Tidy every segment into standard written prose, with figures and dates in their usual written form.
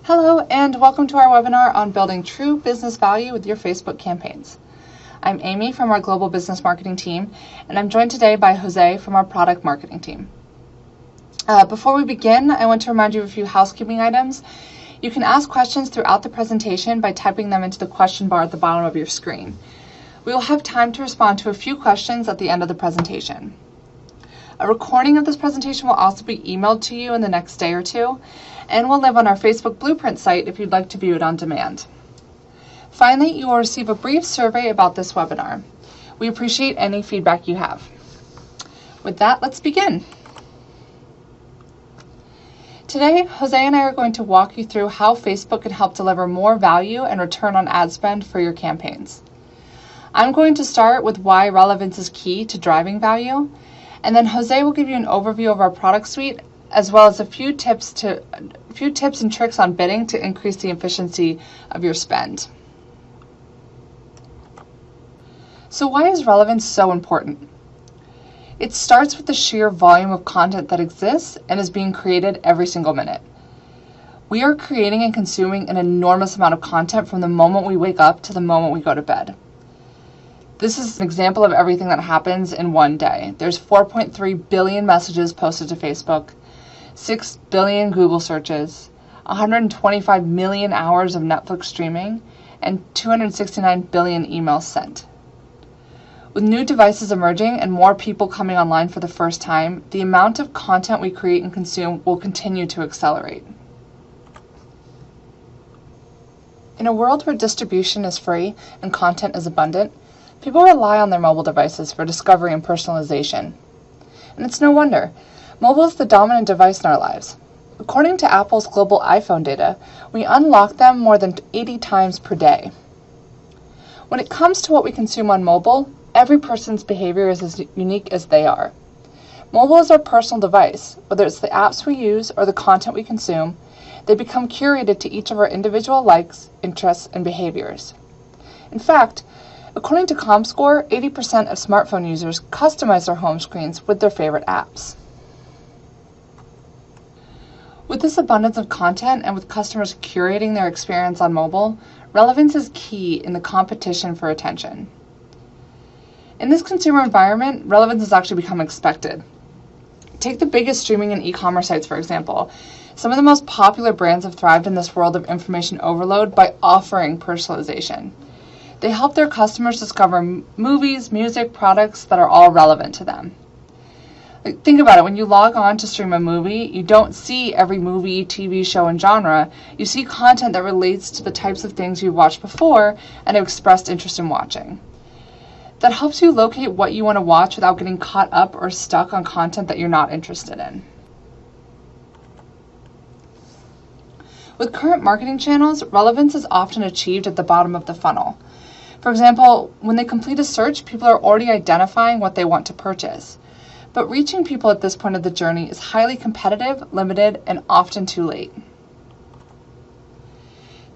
Hello and welcome to our webinar on building true business value with your Facebook campaigns. I'm Amy from our Global Business Marketing team, and I'm joined today by Jose from our Product Marketing team. Before we begin, I want to remind you of a few housekeeping items. You can ask questions throughout the presentation by typing them into the question bar at the bottom of your screen. We will have time to respond to a few questions at the end of the presentation. A recording of this presentation will also be emailed to you in the next day or two, and will live on our Facebook Blueprint site if you'd like to view it on demand. Finally, you will receive a brief survey about this webinar. We appreciate any feedback you have. With that, let's begin. Today, Jose and I are going to walk you through how Facebook can help deliver more value and return on ad spend for your campaigns. I'm going to start with why relevance is key to driving value, and then Jose will give you an overview of our product suite, as well as a few tips and tricks on bidding to increase the efficiency of your spend. So why is relevance so important? It starts with the sheer volume of content that exists and is being created every single minute. We are creating and consuming an enormous amount of content from the moment we wake up to the moment we go to bed. This is an example of everything that happens in one day. There's 4.3 billion messages posted to Facebook, 6 billion Google searches, 125 million hours of Netflix streaming, and 269 billion emails sent. With new devices emerging and more people coming online for the first time, the amount of content we create and consume will continue to accelerate. In a world where distribution is free and content is abundant, people rely on their mobile devices for discovery and personalization. And it's no wonder. Mobile is the dominant device in our lives. According to Apple's global iPhone data, we unlock them more than 80 times per day. When it comes to what we consume on mobile, every person's behavior is as unique as they are. Mobile is our personal device. Whether it's the apps we use or the content we consume, they become curated to each of our individual likes, interests, and behaviors. In fact, according to ComScore, 80% of smartphone users customize their home screens with their favorite apps. With this abundance of content and with customers curating their experience on mobile, relevance is key in the competition for attention. In this consumer environment, relevance has actually become expected. Take the biggest streaming and e-commerce sites, for example. Some of the most popular brands have thrived in this world of information overload by offering personalization. They help their customers discover movies, music, products that are all relevant to them. Think about it, when you log on to stream a movie, you don't see every movie, TV show, and genre. You see content that relates to the types of things you've watched before and have expressed interest in watching. That helps you locate what you want to watch without getting caught up or stuck on content that you're not interested in. With current marketing channels, relevance is often achieved at the bottom of the funnel. For example, when they complete a search, people are already identifying what they want to purchase. But reaching people at this point of the journey is highly competitive, limited, and often too late.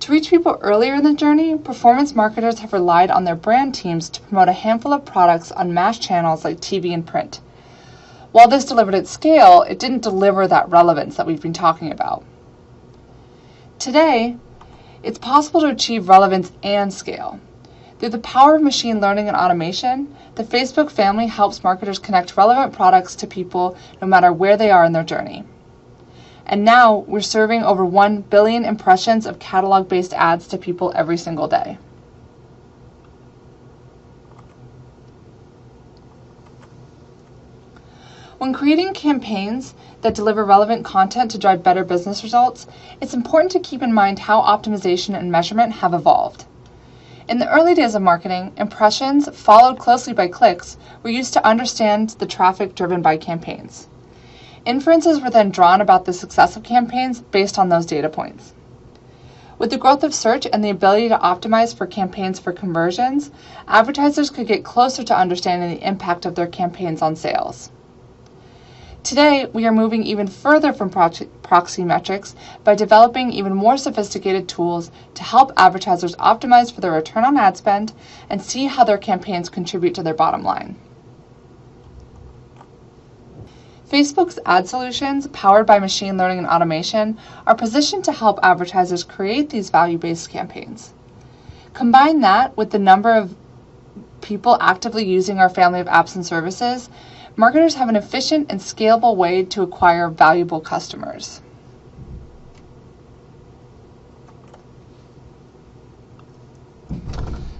To reach people earlier in the journey, performance marketers have relied on their brand teams to promote a handful of products on mass channels like TV and print. While this delivered at scale, it didn't deliver that relevance that we've been talking about. Today, it's possible to achieve relevance and scale. Through the power of machine learning and automation, the Facebook family helps marketers connect relevant products to people no matter where they are in their journey. And now we're serving over 1 billion impressions of catalog-based ads to people every single day. When creating campaigns that deliver relevant content to drive better business results, it's important to keep in mind how optimization and measurement have evolved. In the early days of marketing, impressions, followed closely by clicks, were used to understand the traffic driven by campaigns. Inferences were then drawn about the success of campaigns based on those data points. With the growth of search and the ability to optimize for campaigns for conversions, advertisers could get closer to understanding the impact of their campaigns on sales. Today, we are moving even further from proxy metrics by developing even more sophisticated tools to help advertisers optimize for their return on ad spend and see how their campaigns contribute to their bottom line. Facebook's ad solutions, powered by machine learning and automation, are positioned to help advertisers create these value-based campaigns. Combine that with the number of people actively using our family of apps and services, marketers have an efficient and scalable way to acquire valuable customers.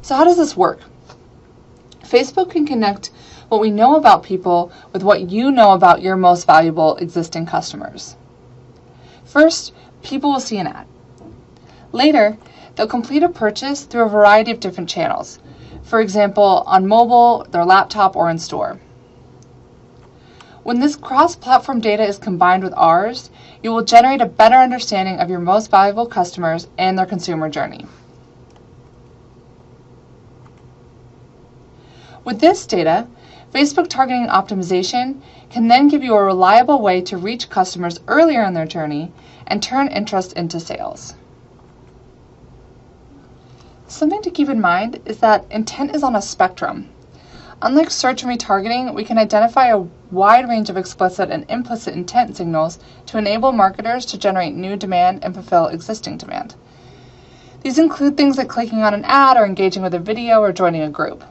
So how does this work? Facebook can connect what we know about people with what you know about your most valuable existing customers. First, people will see an ad. Later, they'll complete a purchase through a variety of different channels. For example, on mobile, their laptop, or in store. When this cross-platform data is combined with ours, you will generate a better understanding of your most valuable customers and their consumer journey. With this data, Facebook targeting optimization can then give you a reliable way to reach customers earlier in their journey and turn interest into sales. Something to keep in mind is that intent is on a spectrum. Unlike search and retargeting, we can identify a wide range of explicit and implicit intent signals to enable marketers to generate new demand and fulfill existing demand. These include things like clicking on an ad or engaging with a video or joining a group.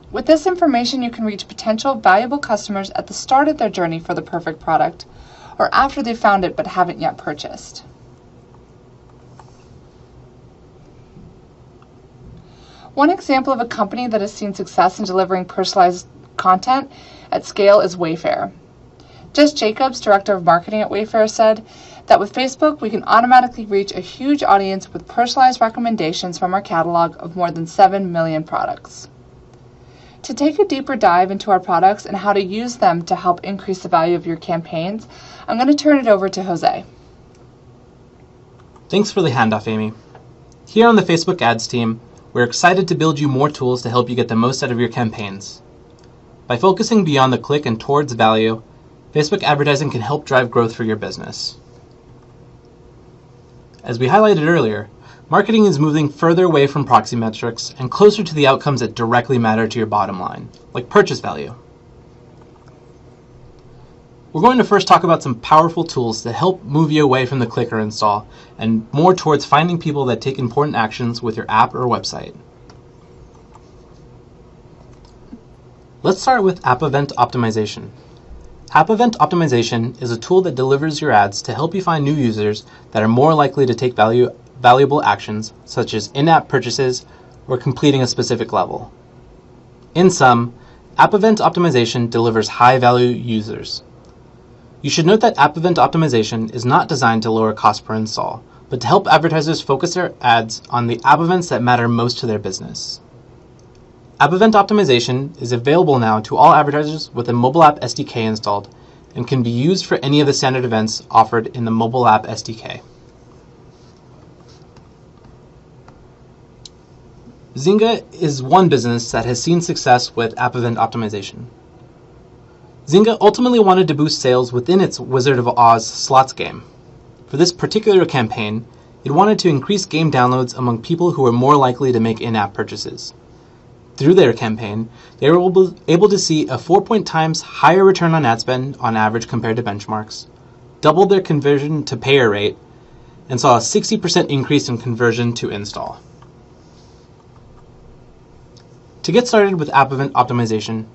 With this information, you can reach potential valuable customers at the start of their journey for the perfect product, or after they've found it but haven't yet purchased. One example of a company that has seen success in delivering personalized content at scale is Wayfair. Jess Jacobs, Director of Marketing at Wayfair, said that with Facebook, we can automatically reach a huge audience with personalized recommendations from our catalog of more than 7 million products. To take a deeper dive into our products and how to use them to help increase the value of your campaigns, I'm going to turn it over to Jose. Thanks for the handoff, Amy. Here on the Facebook Ads team, we're excited to build you more tools to help you get the most out of your campaigns. By focusing beyond the click and towards value, Facebook advertising can help drive growth for your business. As we highlighted earlier, marketing is moving further away from proxy metrics and closer to the outcomes that directly matter to your bottom line, like purchase value. We're going to first talk about some powerful tools that help move you away from the click or install and more towards finding people that take important actions with your app or website. Let's start with App Event Optimization. App Event Optimization is a tool that delivers your ads to help you find new users that are more likely to take valuable actions, such as in-app purchases or completing a specific level. In sum, App Event Optimization delivers high-value users. You should note that App Event Optimization is not designed to lower cost per install, but to help advertisers focus their ads on the app events that matter most to their business. App Event Optimization is available now to all advertisers with a mobile app SDK installed and can be used for any of the standard events offered in the mobile app SDK. Zynga is one business that has seen success with App Event Optimization. Zynga ultimately wanted to boost sales within its Wizard of Oz slots game. For this particular campaign, it wanted to increase game downloads among people who were more likely to make in-app purchases. Through their campaign, they were able to see a 4x higher return on ad spend on average compared to benchmarks, doubled their conversion to payer rate, and saw a 60% increase in conversion to install. To get started with App Event Optimization,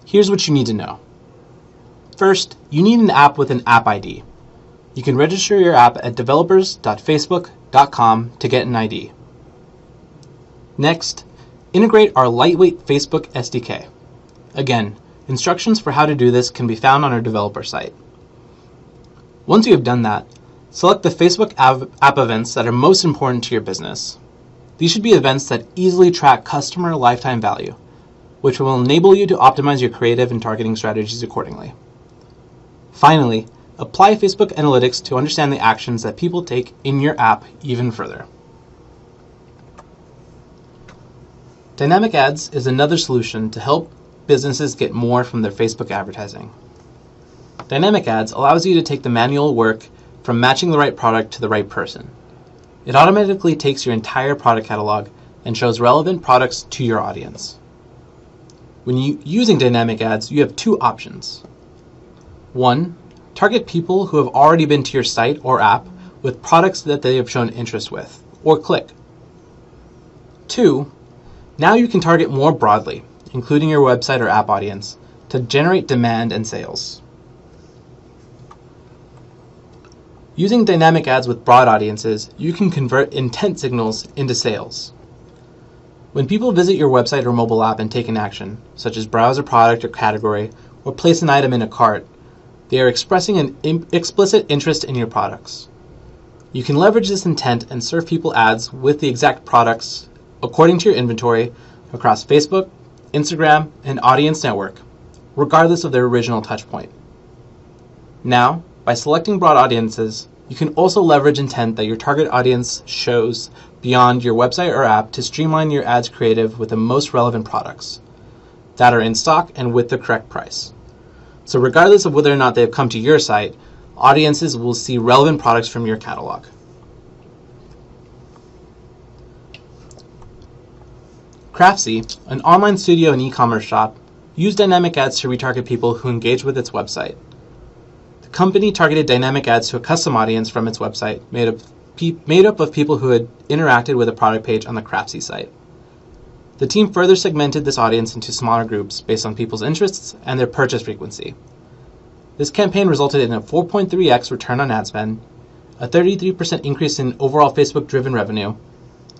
here's what you need to know. First, you need an app with an app ID. You can register your app at developers.facebook.com to get an ID. Next, integrate our lightweight Facebook SDK. Again, instructions for how to do this can be found on our developer site. Once you have done that, select the Facebook app events that are most important to your business. These should be events that easily track customer lifetime value, which will enable you to optimize your creative and targeting strategies accordingly. Finally, apply Facebook Analytics to understand the actions that people take in your app even further. Dynamic Ads is another solution to help businesses get more from their Facebook advertising. Dynamic Ads allows you to take the manual work from matching the right product to the right person. It automatically takes your entire product catalog and shows relevant products to your audience. When using Dynamic Ads, you have two options. 1. Target people who have already been to your site or app with products that they have shown interest with, or click. 2. Now you can target more broadly, including your website or app audience, to generate demand and sales. Using dynamic ads with broad audiences, you can convert intent signals into sales. When people visit your website or mobile app and take an action, such as browse a product or category, or place an item in a cart, they are expressing an explicit interest in your products. You can leverage this intent and serve people ads with the exact products according to your inventory across Facebook, Instagram, and Audience Network, regardless of their original touchpoint. Now, by selecting broad audiences, you can also leverage intent that your target audience shows beyond your website or app to streamline your ads creative with the most relevant products that are in stock and with the correct price. So regardless of whether or not they have come to your site, audiences will see relevant products from your catalog. Craftsy, an online studio and e-commerce shop, used dynamic ads to retarget people who engage with its website. The company targeted dynamic ads to a custom audience from its website made up of people who had interacted with a product page on the Craftsy site. The team further segmented this audience into smaller groups based on people's interests and their purchase frequency. This campaign resulted in a 4.3x return on ad spend, a 33% increase in overall Facebook-driven revenue,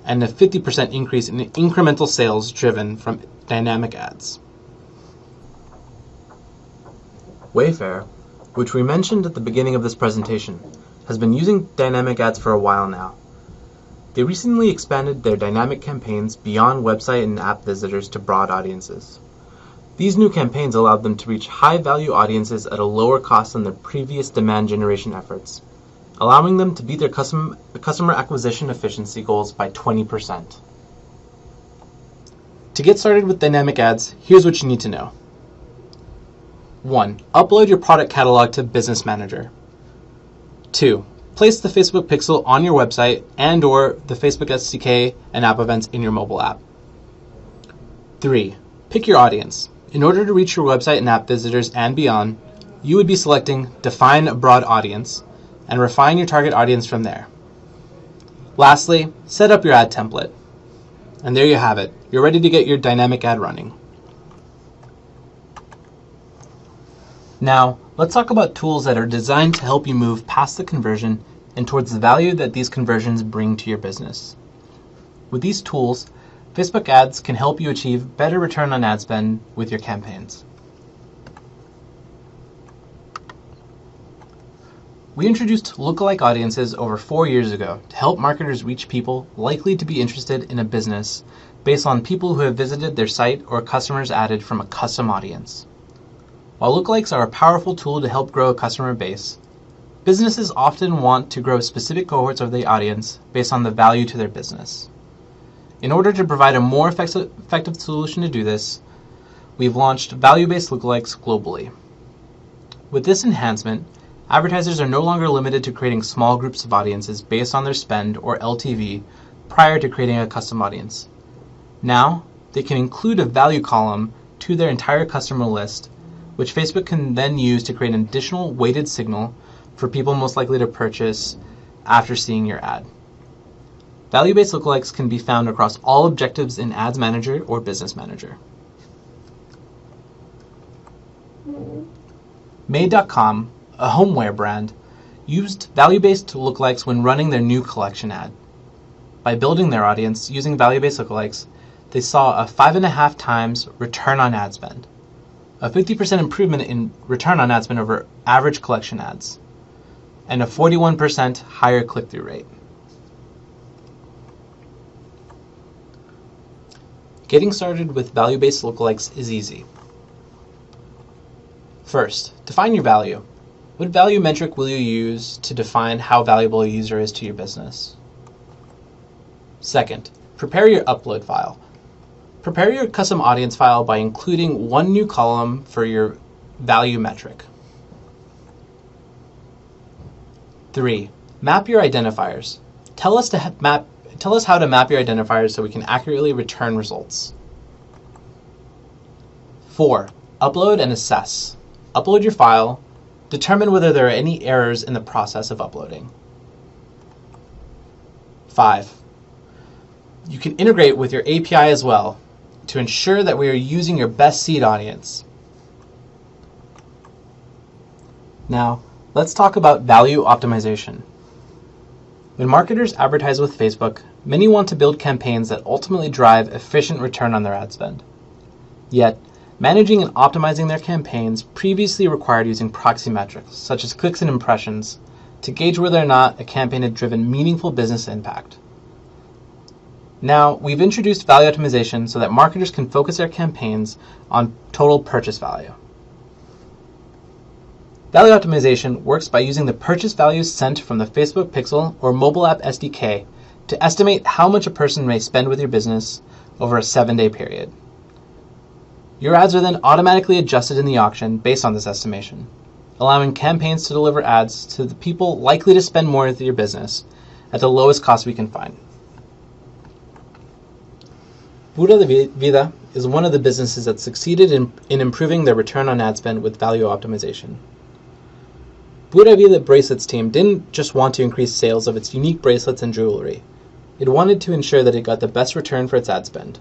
and a 50% increase in incremental sales driven from dynamic ads. Wayfair, which we mentioned at the beginning of this presentation, has been using dynamic ads for a while now. They recently expanded their dynamic campaigns beyond website and app visitors to broad audiences. These new campaigns allowed them to reach high-value audiences at a lower cost than their previous demand generation efforts, allowing them to beat their customer acquisition efficiency goals by 20%. To get started with dynamic ads, here's what you need to know. 1. Upload your product catalog to Business Manager. 2. Place the Facebook pixel on your website and/or the Facebook SDK and app events in your mobile app. 3. Pick your audience. In order to reach your website and app visitors and beyond, you would be selecting Define a Broad Audience and refine your target audience from there. Lastly, set up your ad template. And there you have it. You're ready to get your dynamic ad running. Now, let's talk about tools that are designed to help you move past the conversion and towards the value that these conversions bring to your business. With these tools, Facebook ads can help you achieve better return on ad spend with your campaigns. We introduced lookalike audiences over 4 years ago to help marketers reach people likely to be interested in a business based on people who have visited their site or customers added from a custom audience. While lookalikes are a powerful tool to help grow a customer base, businesses often want to grow specific cohorts of the audience based on the value to their business. In order to provide a more effective solution to do this, we've launched value-based lookalikes globally. With this enhancement, advertisers are no longer limited to creating small groups of audiences based on their spend or LTV prior to creating a custom audience. Now, they can include a value column to their entire customer list, which Facebook can then use to create an additional weighted signal for people most likely to purchase after seeing your ad. Value-based lookalikes can be found across all objectives in Ads Manager or Business Manager. Made.com, a homeware brand, used value-based lookalikes when running their new collection ad. By building their audience using value-based lookalikes, they saw a 5.5 times return on ad spend, a 50% improvement in return on ad spend over average collection ads, and a 41% higher click-through rate. Getting started with value-based lookalikes is easy. First, define your value. What value metric will you use to define how valuable a user is to your business? Second, prepare your upload file. Prepare your custom audience file by including one new column for your value metric. 3. Map your identifiers. Tell us how to map your identifiers so we can accurately return results. 4. Upload and assess. Upload your file, Determine whether there are any errors in the process of uploading. 5. You can integrate with your API as well to ensure that we are using your best seed audience. Now, let's talk about value optimization. When marketers advertise with Facebook, many want to build campaigns that ultimately drive efficient return on their ad spend. Yet, managing and optimizing their campaigns previously required using proxy metrics, such as clicks and impressions, to gauge whether or not a campaign had driven meaningful business impact. Now, we've introduced value optimization so that marketers can focus their campaigns on total purchase value. Value optimization works by using the purchase values sent from the Facebook Pixel or mobile app SDK to estimate how much a person may spend with your business over a 7-day period. Your ads are then automatically adjusted in the auction based on this estimation, allowing campaigns to deliver ads to the people likely to spend more with your business at the lowest cost we can find. Pura Vida is one of the businesses that succeeded in improving their return on ad spend with value optimization. Pura Vida Bracelets team didn't just want to increase sales of its unique bracelets and jewelry. It wanted to ensure that it got the best return for its ad spend.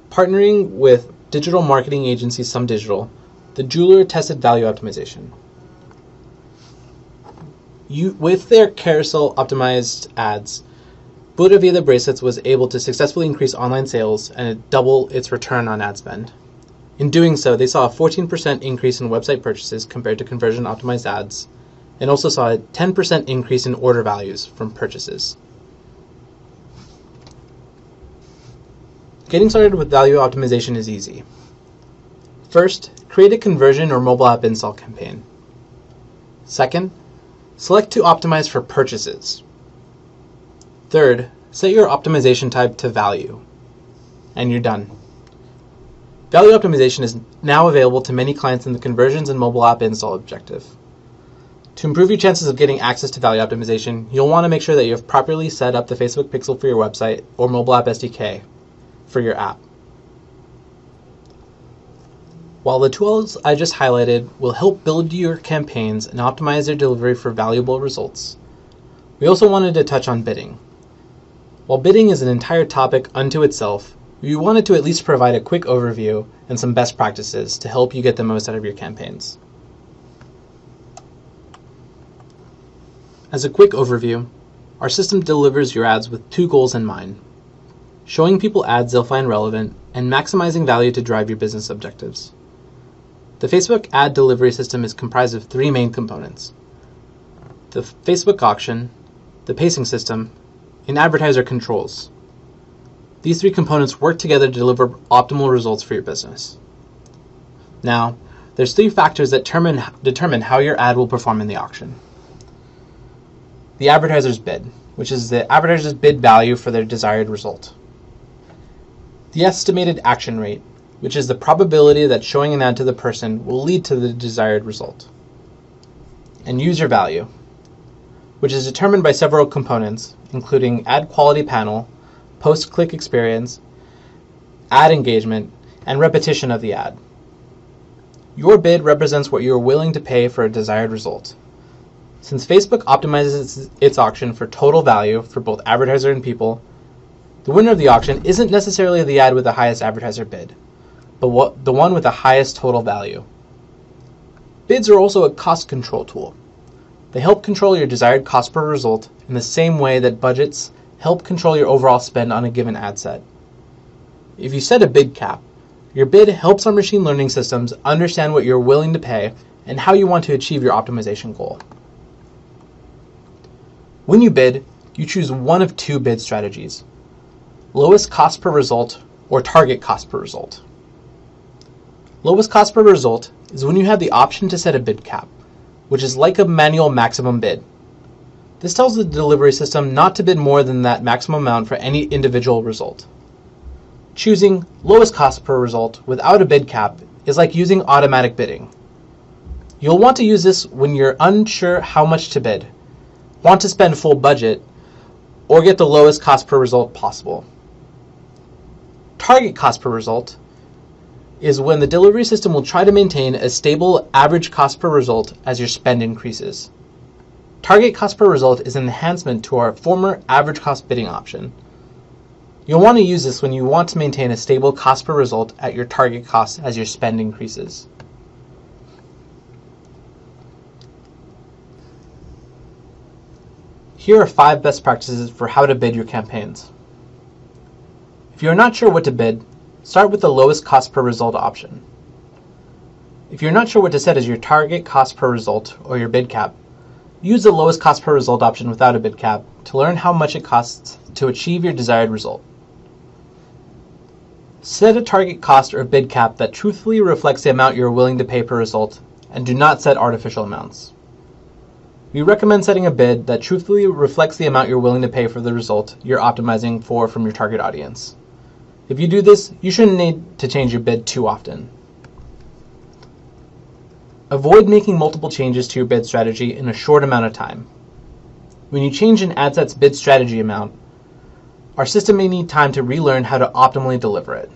Partnering with digital marketing agency Some Digital, the jeweler tested value optimization. With their carousel optimized ads, Pura Vida Bracelets was able to successfully increase online sales and double its return on ad spend. In doing so, they saw a 14% increase in website purchases compared to conversion optimized ads, and also saw a 10% increase in order values from purchases. Getting started with value optimization is easy. First, create a conversion or mobile app install campaign. Second, select to optimize for purchases. Third, set your optimization type to value. And you're done. Value optimization is now available to many clients in the conversions and mobile app install objective. To improve your chances of getting access to value optimization, you'll want to make sure that you have properly set up the Facebook Pixel for your website or mobile app SDK for your app. While the tools I just highlighted will help build your campaigns and optimize their delivery for valuable results, we also wanted to touch on bidding. While bidding is an entire topic unto itself, we wanted to at least provide a quick overview and some best practices to help you get the most out of your campaigns. As a quick overview, our system delivers your ads with 2 goals in mind: showing people ads they'll find relevant and maximizing value to drive your business objectives. The Facebook ad delivery system is comprised of 3 main components: the Facebook auction, the pacing system, and advertiser controls. These 3 components work together to deliver optimal results for your business. Now, there's 3 factors that determine how your ad will perform in the auction. The advertiser's bid, which is the advertiser's bid value for their desired result. The estimated action rate, which is the probability that showing an ad to the person will lead to the desired result. And user value, which is determined by several components, including ad quality panel, post-click experience, ad engagement, and repetition of the ad. Your bid represents what you are willing to pay for a desired result. Since Facebook optimizes its auction for total value for both advertiser and people, the winner of the auction isn't necessarily the ad with the highest advertiser bid, but the one with the highest total value. Bids are also a cost control tool. They help control your desired cost per result in the same way that budgets help control your overall spend on a given ad set. If you set a bid cap, your bid helps our machine learning systems understand what you're willing to pay and how you want to achieve your optimization goal. When you bid, you choose one of 2 bid strategies: lowest cost per result or target cost per result. Lowest cost per result is when you have the option to set a bid cap, which is like a manual maximum bid. This tells the delivery system not to bid more than that maximum amount for any individual result. Choosing lowest cost per result without a bid cap is like using automatic bidding. You'll want to use this when you're unsure how much to bid, want to spend full budget, or get the lowest cost per result possible. Target cost per result is when the delivery system will try to maintain a stable average cost per result as your spend increases. Target cost per result is an enhancement to our former average cost bidding option. You'll want to use this when you want to maintain a stable cost per result at your target cost as your spend increases. Here are 5 best practices for how to bid your campaigns. If you're not sure what to bid, start with the lowest cost per result option. If you're not sure what to set as your target cost per result or your bid cap, use the lowest cost per result option without a bid cap to learn how much it costs to achieve your desired result. Set a target cost or bid cap that truthfully reflects the amount you're willing to pay per result, and do not set artificial amounts. We recommend setting a bid that truthfully reflects the amount you're willing to pay for the result you're optimizing for from your target audience. If you do this, you shouldn't need to change your bid too often. Avoid making multiple changes to your bid strategy in a short amount of time. When you change an ad set's bid strategy amount, our system may need time to relearn how to optimally deliver it.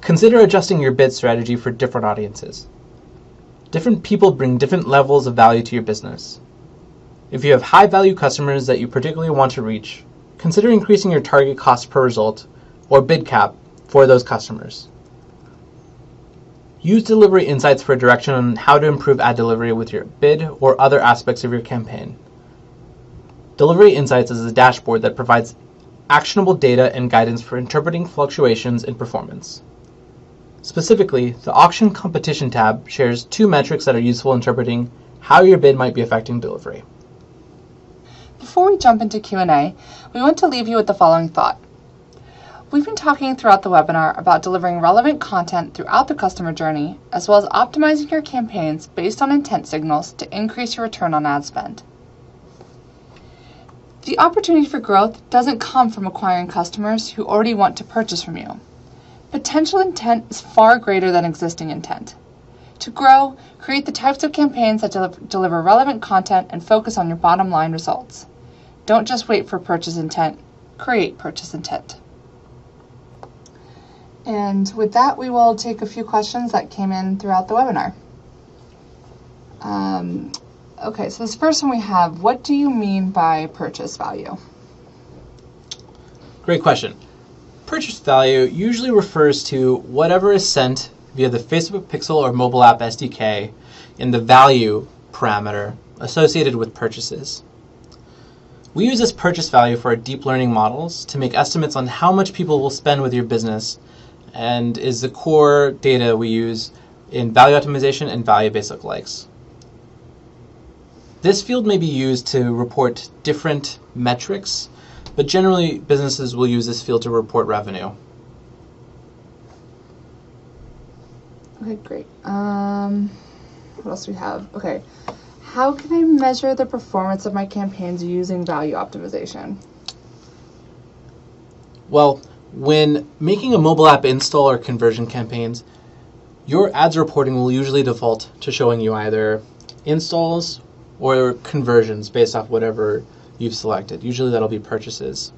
Consider adjusting your bid strategy for different audiences. Different people bring different levels of value to your business. If you have high-value customers that you particularly want to reach, consider increasing your target cost per result or bid cap for those customers. Use delivery insights for direction on how to improve ad delivery with your bid or other aspects of your campaign. Delivery Insights is a dashboard that provides actionable data and guidance for interpreting fluctuations in performance. Specifically, the Auction Competition tab shares 2 metrics that are useful in interpreting how your bid might be affecting delivery. Before we jump into Q&A, we want to leave you with the following thought. We've been talking throughout the webinar about delivering relevant content throughout the customer journey, as well as optimizing your campaigns based on intent signals to increase your return on ad spend. The opportunity for growth doesn't come from acquiring customers who already want to purchase from you. Potential intent is far greater than existing intent. To grow, create the types of campaigns that deliver relevant content and focus on your bottom line results. Don't just wait for purchase intent, create purchase intent. And with that, we will take a few questions that came in throughout the webinar. Okay, so this first one we have, what do you mean by purchase value? Great question. Purchase value usually refers to whatever is sent via the Facebook Pixel or mobile app SDK in the value parameter associated with purchases. We use this purchase value for our deep learning models to make estimates on how much people will spend with your business, and is the core data we use in value optimization and value-based lookalikes. This field may be used to report different metrics, but generally businesses will use this field to report revenue. Okay, great. What else do we have? Okay, how can I measure the performance of my campaigns using value optimization? Well, when making a mobile app install or conversion campaigns, your ads reporting will usually default to showing you either installs or conversions based off whatever you've selected. Usually that'll be purchases.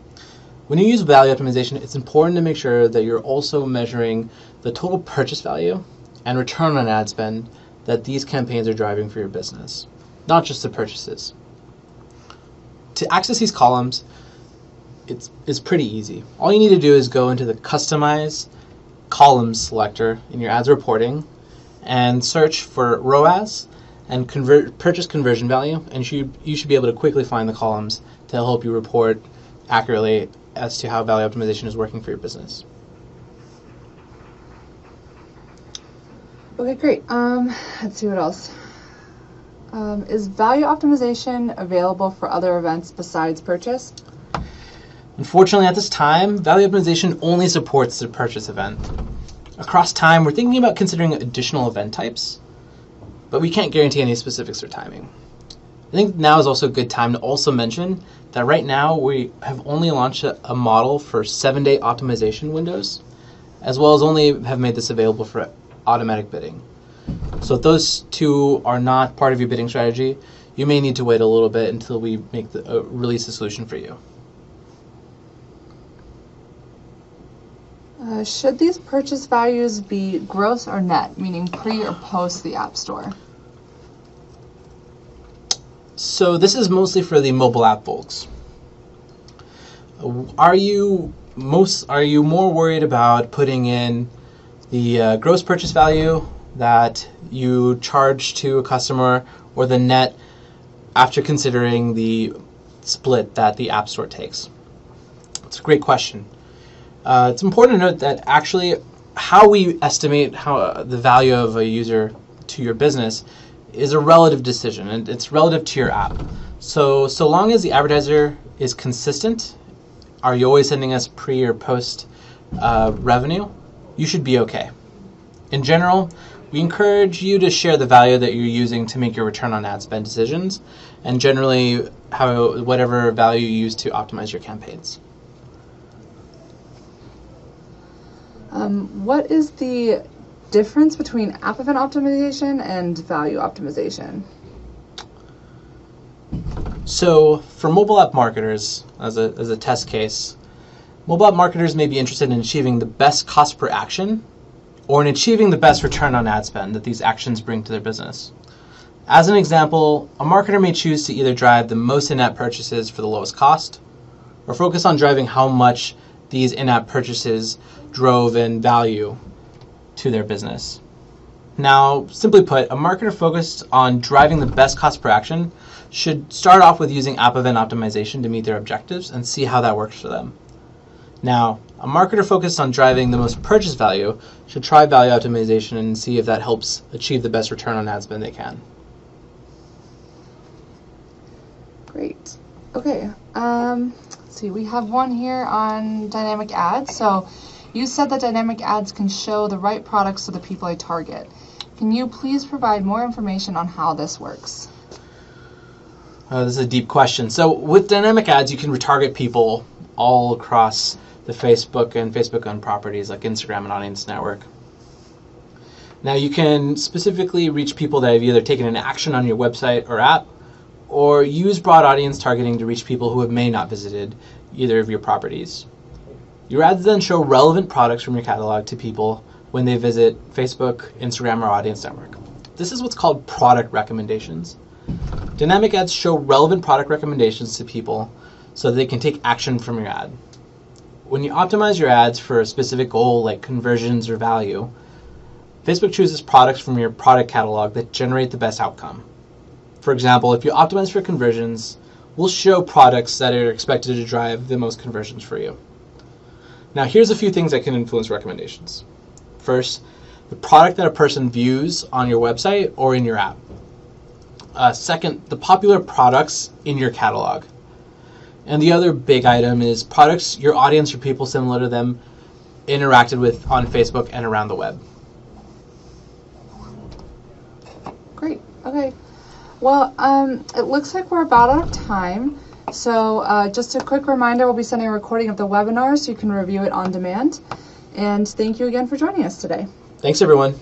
When you use value optimization, it's important to make sure that you're also measuring the total purchase value and return on ad spend that these campaigns are driving for your business, not just the purchases. To access these columns, it's pretty easy. All you need to do is go into the Customize Columns selector in your ads reporting and search for ROAS and purchase conversion value, and you should be able to quickly find the columns to help you report accurately as to how value optimization is working for your business. Okay, great. Let's see what else. Is value optimization available for other events besides purchase? Unfortunately, at this time, value optimization only supports the purchase event. Across time, we're thinking about considering additional event types, but we can't guarantee any specifics or timing. I think now is also a good time to also mention that right now we have only launched a model for 7-day optimization windows, as well as only have made this available for automatic bidding. So if those two are not part of your bidding strategy, you may need to wait a little bit until we make release a solution for you. Should these purchase values be gross or net, meaning pre or post the App Store? So this is mostly for the mobile app folks. Are you more worried about putting in the gross purchase value that you charge to a customer, or the net after considering the split that the App Store takes? It's a great question. It's important to note that actually how we estimate the value of a user to your business is a relative decision, and it's relative to your app. So long as the advertiser is consistent, are you always sending us pre or post revenue, you should be okay. In general, we encourage you to share the value that you're using to make your return on ad spend decisions, and generally whatever value you use to optimize your campaigns. What is the difference between app event optimization and value optimization? So for mobile app marketers, as a test case, mobile app marketers may be interested in achieving the best cost per action or in achieving the best return on ad spend that these actions bring to their business. As an example, a marketer may choose to either drive the most in-app purchases for the lowest cost, or focus on driving how much these in-app purchases drove in value to their business. Now, simply put, a marketer focused on driving the best cost per action should start off with using app event optimization to meet their objectives and see how that works for them. Now, a marketer focused on driving the most purchase value should try value optimization and see if that helps achieve the best return on ad spend they can. Great. Okay. Let's see. We have one here on dynamic ads. So you said that dynamic ads can show the right products to the people they target. Can you please provide more information on how this works? This is a deep question. So with dynamic ads, you can retarget people all across the Facebook and Facebook-owned properties like Instagram and Audience Network. Now you can specifically reach people that have either taken an action on your website or app, or use broad audience targeting to reach people who may not visited either of your properties. Your ads then show relevant products from your catalog to people when they visit Facebook, Instagram, or Audience Network. This is what's called product recommendations. Dynamic ads show relevant product recommendations to people so that they can take action from your ad. When you optimize your ads for a specific goal like conversions or value, Facebook chooses products from your product catalog that generate the best outcome. For example, if you optimize for conversions, we'll show products that are expected to drive the most conversions for you. Now, here's a few things that can influence recommendations. First, the product that a person views on your website or in your app. Second, the popular products in your catalog. And the other big item is products your audience or people similar to them interacted with on Facebook and around the web. Great. Okay. Well, it looks like we're about out of time. So just a quick reminder, we'll be sending a recording of the webinar so you can review it on demand. And thank you again for joining us today. Thanks, everyone.